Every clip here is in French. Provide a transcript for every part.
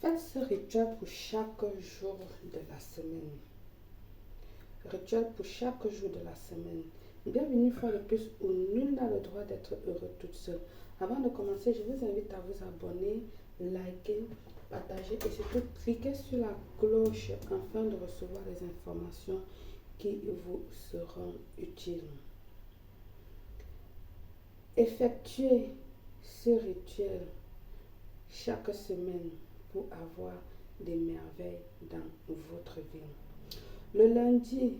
Faites ce rituel pour chaque jour de la semaine. Rituel pour chaque jour de la semaine. Bienvenue une fois de plus où nul n'a le droit d'être heureux toute seule. Avant de commencer, je vous invite à vous abonner, liker, partager et surtout cliquer sur la cloche afin de recevoir les informations qui vous seront utiles. Effectuez ce rituel chaque semaine pour avoir des merveilles dans votre vie. Le lundi,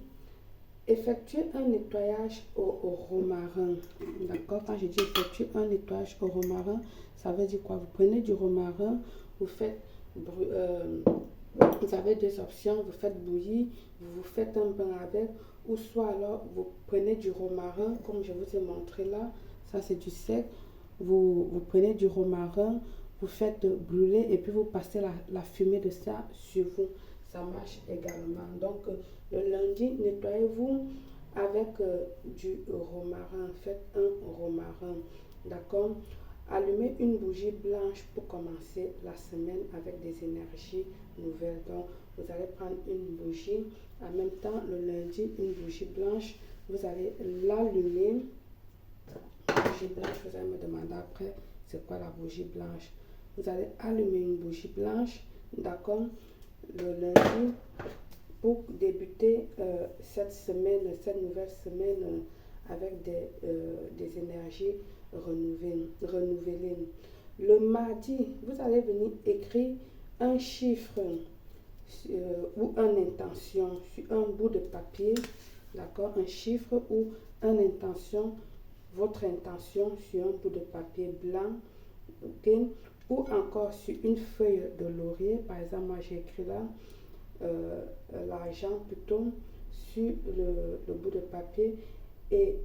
effectuez un nettoyage au romarin. D'accord? Quand je dis effectuer un nettoyage au romarin, ça veut dire quoi? Vous prenez du romarin, vous faites vous avez deux options, vous faites bouillir, vous faites un bain avec, ou soit alors vous prenez du romarin, comme je vous ai montré là, ça c'est du sec, vous prenez du romarin, vous faites brûler et puis vous passez la fumée de ça sur vous, ça marche également. Donc le lundi, nettoyez-vous avec du romarin, faites un romarin, d'accord? Allumez une bougie blanche pour commencer la semaine avec des énergies nouvelles. Donc, vous allez prendre une bougie. En même temps, le lundi, une bougie blanche. Vous allez l'allumer. Bougie blanche, vous allez me demander après, c'est quoi la bougie blanche? Vous allez allumer une bougie blanche, d'accord? Le lundi, pour débuter cette semaine, cette nouvelle semaine avec des énergies renouvelées. Le mardi, vous allez venir écrire un chiffre ou une intention sur un bout de papier, d'accord, un chiffre ou une intention, votre intention sur un bout de papier blanc, ok, ou encore sur une feuille de laurier. Par exemple, moi j'ai écrit là l'argent plutôt sur le bout de papier, et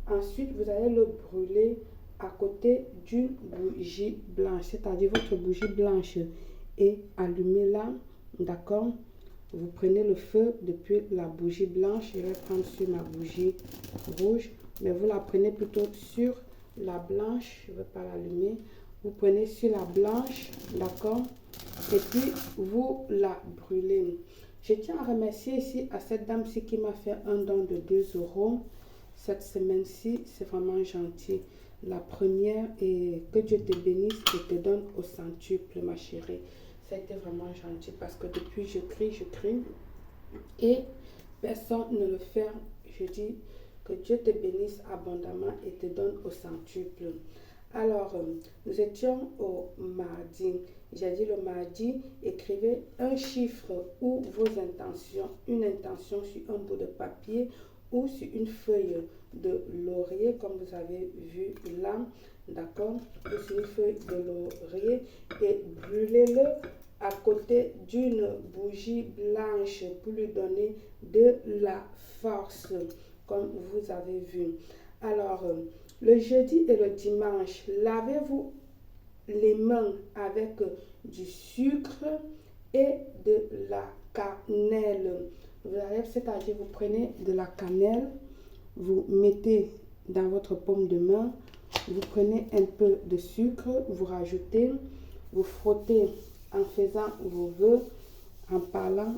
ensuite vous allez le brûler à côté d'une bougie blanche, c'est-à-dire votre bougie blanche est allumée là, d'accord? Vous prenez le feu depuis la bougie blanche, je vais prendre sur ma bougie rouge, mais vous la prenez plutôt sur la blanche, je ne vais pas l'allumer, vous prenez sur la blanche, d'accord? Et puis vous la brûlez. Je tiens à remercier ici à cette dame-ci qui m'a fait un don de 2 euros cette semaine-ci, c'est vraiment gentil. La première, et que Dieu te bénisse et te donne au centuple, ma chérie. Ça a été vraiment gentil parce que depuis je crie et personne ne le fait. Je dis que Dieu te bénisse abondamment et te donne au centuple. Alors, nous étions au mardi. J'ai dit le mardi, écrivez un chiffre ou vos intentions, une intention sur un bout de papier ou sur une feuille de laurier, comme vous avez vu là, d'accord, ou sur une feuille de laurier, et brûlez-le à côté d'une bougie blanche pour lui donner de la force, comme vous avez vu. Alors, le jeudi et le dimanche, lavez-vous les mains avec du sucre et de la cannelle. C'est-à-dire vous prenez de la cannelle, vous mettez dans votre paume de main, vous prenez un peu de sucre, vous rajoutez, vous frottez en faisant vos vœux, en parlant,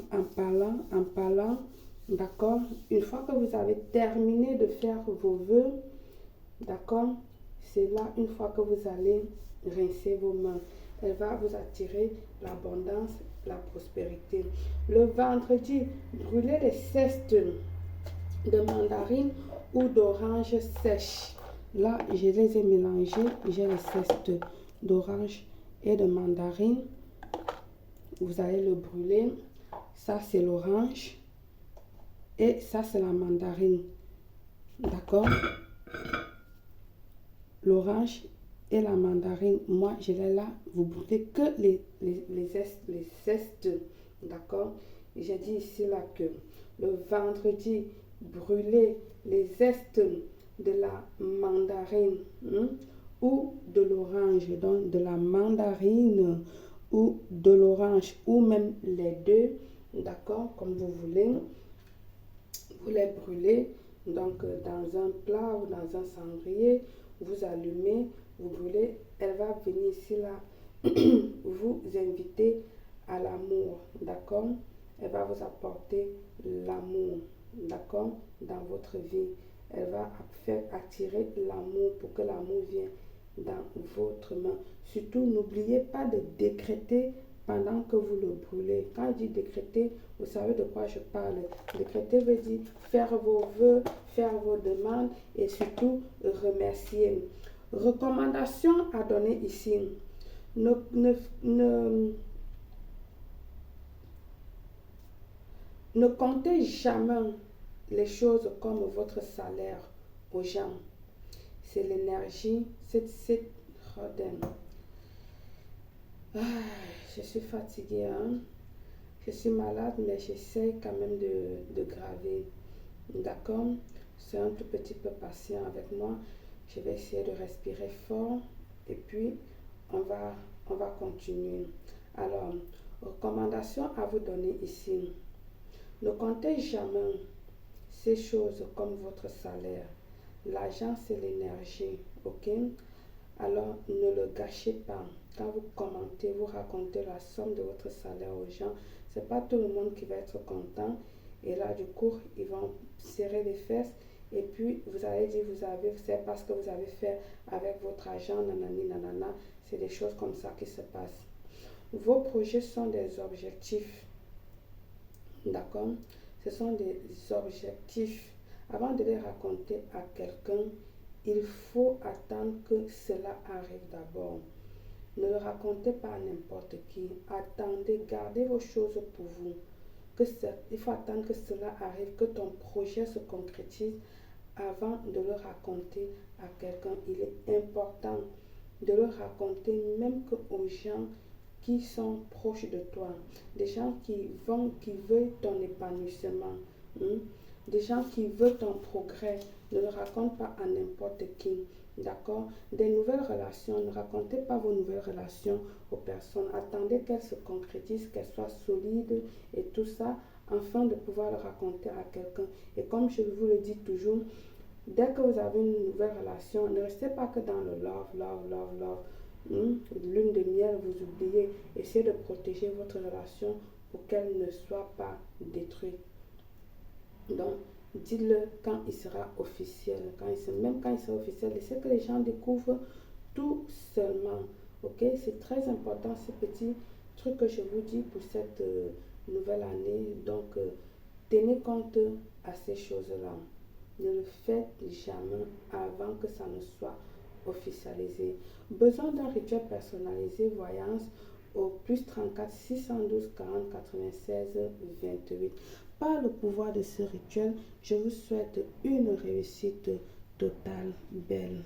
d'accord? Une fois que vous avez terminé de faire vos vœux, d'accord, c'est là, une fois que vous allez rincer vos mains, elle va vous attirer l'abondance, la prospérité. Le vendredi, brûlez les cestes de mandarine ou d'orange sèche. Là, je les ai mélangés. J'ai les cestes d'orange et de mandarine. Vous allez le brûler. Ça, c'est l'orange. Et ça, c'est la mandarine. D'accord? L'orange et la mandarine, moi, je l'ai là. Vous brûlez que les zestes. D'accord? J'ai dit ici là que le vendredi, brûlez les zestes de la mandarine ou de l'orange. Donc, de la mandarine ou de l'orange ou même les deux. D'accord? Comme vous voulez. Vous les brûlez donc dans un plat ou dans un cendrier. Vous allumez, vous brûlez. Elle va venir ici là vous inviter à l'amour, d'accord? Elle va vous apporter l'amour, d'accord? Dans votre vie. Elle va faire attirer l'amour pour que l'amour vienne dans votre main. Surtout, n'oubliez pas de décréter pendant que vous le brûlez. Quand je dis décréter, vous savez de quoi je parle. Décréter veut dire faire vos vœux, faire vos demandes et surtout remercier. Recommandation à donner ici. Ne, ne, ne, ne comptez jamais les choses comme votre salaire aux gens. C'est l'énergie, c'est ah, je suis fatiguée, hein? Je suis malade, mais j'essaie quand même de graver. D'accord? C'est un tout petit peu patient avec moi. Je vais essayer de respirer fort et puis on va, on va continuer. Alors, recommandation à vous donner ici. Ne comptez jamais ces choses comme votre salaire. L'argent, c'est l'énergie, ok? Alors, ne le gâchez pas. Quand vous commentez, vous racontez la somme de votre salaire aux gens, c'est pas tout le monde qui va être content. Et là, du coup, ils vont serrer les fesses. Et puis, vous allez dire, c'est parce que vous avez fait avec votre argent, nanani, nanana. C'est des choses comme ça qui se passent. Vos projets sont des objectifs. D'accord? Ce sont des objectifs. Avant de les raconter à quelqu'un, il faut attendre que cela arrive d'abord. Ne le racontez pas à n'importe qui. Attendez, gardez vos choses pour vous. Il faut attendre que cela arrive, que ton projet se concrétise avant de le raconter à quelqu'un. Il est important de le raconter même aux gens qui sont proches de toi, des gens qui veulent ton épanouissement, hein? Des gens qui veulent ton progrès. Ne le raconte pas à n'importe qui, d'accord? Des nouvelles relations, ne racontez pas vos nouvelles relations aux personnes. Attendez qu'elles se concrétisent, qu'elles soient solides et tout ça, afin de pouvoir le raconter à quelqu'un. Et comme je vous le dis toujours, dès que vous avez une nouvelle relation, ne restez pas que dans le love, love, love, love. Lune de miel, vous oubliez. Essayez de protéger votre relation pour qu'elle ne soit pas détruite. Donc, dites-le quand il sera officiel. Même quand il sera officiel, laissez que les gens découvrent tout seulement. Ok? C'est très important ces petits trucs que je vous dis pour cette nouvelle année. Donc, tenez compte à ces choses-là. Ne le faites jamais avant que ça ne soit officialisé. Besoin d'un rituel personnalisé, voyance au plus 34 612 40 96 28. Par le pouvoir de ce rituel, je vous souhaite une réussite totale, belle.